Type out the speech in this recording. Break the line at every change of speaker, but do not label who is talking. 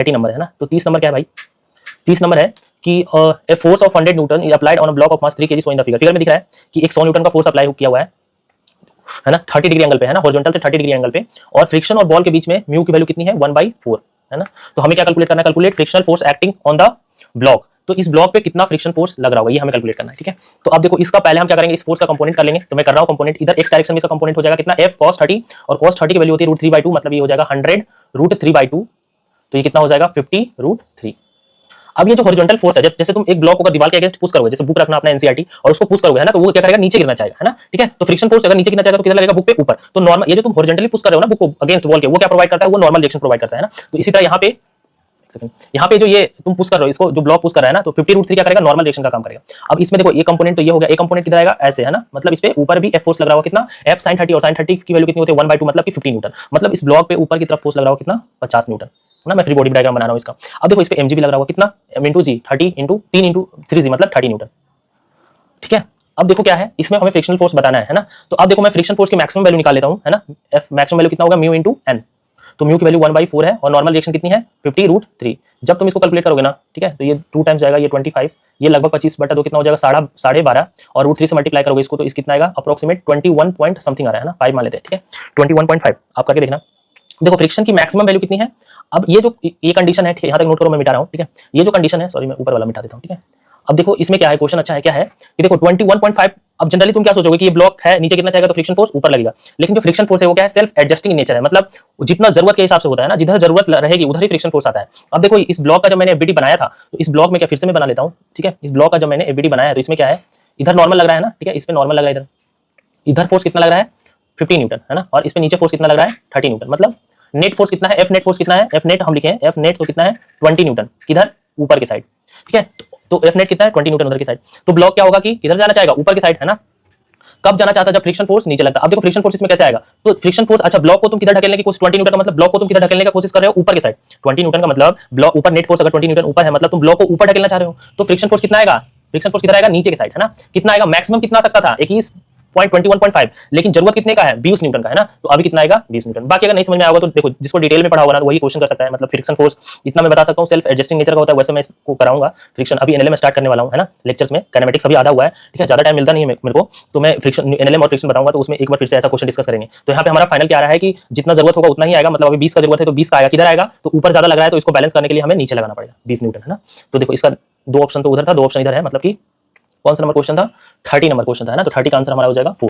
30 number है ना। तो 30 नंबर क्या है भाई, 30 नंबर है कि a force of 100 Newton is applied on a block of mass 3 kg so in the figure में दिख रहा है कि एक 100 न्यूटन का फोर्स अप्लाई किया हुआ है ना, 30 डिग्री एंगल पे है ना, हॉरिजॉन्टल से 30 डिग्री एंगल पे, और फ्रिक्शन और बॉल के बीच में म्यू की वैल्यू कितनी है 1/4 है ना। तो हमें क्या कैलकुलेट करना है, calculate frictional force acting on the block. तो इस ब्लॉक पे कितना फ्रिक्शन फोर्स लग रहा होगा ये हमें कैलकुलेट करना है, ठीक है। तो अब देखो इसका पहले हम क्या करेंगे, इस फोर्स का कंपोनेंट कर लेंगे। तो मैं कर रहा हूं कंपोनेंट, इधर एक्स डायरेक्शन में इसका कंपोनेंट हो जाएगा कितना f cos 30, और cos 30 की वैल्यू होती है √3/2, मतलब ये हो जाएगा 100 √3/2, तो ये कितना हो जाएगा 50 √3। अब ये जो हॉरिजॉन्टल फोर्स है, जैसे तुम एक ब्लॉक को दीवार के अगेंस्ट पुश करोगे, जैसे बुक रखना अपना एनसीईआरटी और उसको पुश करोगे है ना, तो वो क्या करेगा नीचे गिरना चाहेगा है ना, ठीक है। तो फ्रिक्शन फोर्स अगर नीचे गिरना चाहेगा तो किधर लगेगा, बुक पे ऊपर। तो नॉर्मल ये जो तुम हॉरिजॉन्टली पुश कर रहे हो ना बुक को अगेंस्ट वॉल के, वो क्या प्रोवाइड करता है, वो नॉर्मल रिएक्शन प्रोवाइड करता है ना। तो इसी तरह यहाँ पे जो ये तुम पुश कर रहे हो, इसको जो ब्लॉक पुश कर रहा है ना, तो 50 √3 क्या करेगा, नॉर्मल रिएक्शन का काम करेगा। अब इसमें देखो ये कंपोनेंट तो ये हो गया, एक कंपोनेंट किधर आएगा ऐसे है ना, मतलब इस पे ऊपर भी f फोर्स लग रहा होगा कितना, f sin 30, और sin 30 की वैल्यू कितनी होती है 1/2, मतलब कि 15 न्यूटन, मतलब इस ब्लॉक पे ऊपर की तरफ फोर्स लग रहा होगा कितना 50 न्यूटन ना। मैं फ्री बॉडी डायग्राम बना रहा हूं इसका। अब देखो इस पे mg भी लग रहा होगा कितना m * g 30 * 3 * 3g मतलब 30 न्यूटन, ठीक है। अब देखो क्या है, इसमें हमें फ्रिक्शनल फोर्स बताना है ना। तो अब देखो मैं फ्रिक्शन फोर्स की मैक्सिमम वैल्यू निकाल लेता हूं है ना, f मैक्सिमम वैल्यू कितना होगा म्यू * n। तो म्यू की वैल्यू 1/4 है और नॉर्मल रिएक्शन कितनी है 50 √3। जब तुम इसको कैलकुलेट करोगे ना, ठीक है, तो ये 2 टाइम्स जाएगा, ये 25, ये लगभग 25/2 कितना हो जाएगा 12.5, और √3 से मल्टीप्लाई करोगे इसको तो इस कितना आएगा अप्रोक्सीमेट 21 पॉइंट समथिंग आ रहा है ना, 5 मान लेते हैं, ठीक है 21.5 आप करके देखना। देखो फ्रिक्शन की मैक्सिमम वैल्यू कितनी है। अब ये जो ये कंडीशन है, ठीक है, यहां तक नोट करो, मैं मिटा रहा हूं, ठीक है। ये जो कंडीशन है, सॉरी मैं ऊपर वाला मिटा देता हूं, ठीक है। अब देखो इसमें क्या है, क्वेश्चन अच्छा है, क्या है कि देखो 21.5। अब जनरली तुम क्या सोचोगे कि ये ब्लॉक है नीचे कितना चाहेगा तो फ्रिक्शन फोर्स ऊपर लगेगा, लेकिन जो फ्रिक्शन फोर्स है वो क्या है, सेल्फ एडजस्टिंग नेचर है, मतलब जितना जरूरत के हिसाब से होता है ना, जिधर जरूरत रहेगी उधर ही फ्रिक्शन फोर्स आता है। अब देखो इस ब्लॉक का जब मैंने एफबीडी बनाया था, तो इस ब्लॉक में क्या, फिर से मैं बना लेता हूं, ठीक है। इस ब्लॉक का जब मैंने एफबीडी बनाया है तो इसमें क्या है, इधर नॉर्मल लग रहा है ना, ठीक है, इस पे नॉर्मल लग रहा है, इधर फोर्स कितना लग रहा है 50 न्यूटन है ना, और इस पे नीचे फोर्स कितना लग रहा है 30 न्यूटन, मतलब नेट फोर्स कितना है, एफ नेट फोर्स कितना है, एफ नेट हम लिखे हैं, एफ नेट तो कितना है 20 न्यूटन किधर ऊपर की साइड, ठीक है। तो एफ नेट कितना है 20 न्यूटन उधर की साइड। तो ब्लॉक क्या होगा कि किधर जाना चाहेगा, ऊपर की साइड है ना। कब जाना चाहता है, जब फ्रिक्शन फोर्स नीचे लगता है। अब देखो फ्रिक्शन फोर्स इसमें कैसे आएगा, तो फ्रिक्शन फोर्स, अच्छा ब्लॉक को तुम किधर ढकेलने की कोशिश, 20 न्यूटन का मतलब ब्लॉक को तुम किधर ढकेलने का कोशिश कर रहे हो, ऊपर की साइड। 20 न्यूटन का मतलब ब्लॉक ऊपर, नेट फोर्स अगर 20 न्यूटन ऊपर है मतलब तुम ब्लॉक को ऊपर ढकेलना चाह रहे हो, तो फ्रिक्शन फोर्स कितना आएगा, फ्रिक्शन फोर्स किधर आएगा नीचे की साइड है ना। कितना आएगा, मैक्सिमम कितना आ सकता था 21.5, लेकिन जरूरत कितने का है 20 न्यूटन का है ना, तो अभी कितना आएगा 20 न्यूटन। बाकी अगर नहीं समझ में आएगा तो देखो जिसको डिटेल में पढ़ा होगा ना वही क्वेश्चन कर सकता है। मतलब फ्रिक्शन फोर्स इतना मैं बता सकता हूं, सेल्फ एडजस्टिंग नेचर का होता है, वैसे मैं इसको कराऊंगा। फ्रिक्शन अभी एनएलएम स्टार्ट करने वाला हूं है ना, लेक्चर्स में काइनेमेटिक्स अभी आधा हुआ है, ठीक है, ज्यादा टाइम मिलता नहीं है मेरे को, तो मैं फ्रिक्शन एनएलएम और फ्रिक्शन बताऊंगा, तो उसमें एक बार फिर से ऐसा क्वेश्चन डिस्कस करेंगे। तो यहाँ पे हमारा फाइनल क्या आ रहा है कि जितना जरूरत होगा उतना ही आएगा, मतलब अभी 20 का जरूरत है तो 20 का आएगा, किधर आएगा तो ऊपर ज्यादा लग रहा है, तो इसको बैलेंस करने के लिए हमें नीचे लगाना पड़ेगा 20 न्यूटन है ना। तो देखो इसका 2 ऑप्शन तो उधर था, 2 ऑप्शन इधर है, मतलब कि कौन सा नंबर क्वेश्चन था 30 नंबर क्वेश्चन था ना, तो 30 का आंसर हमारा हो जाएगा 4।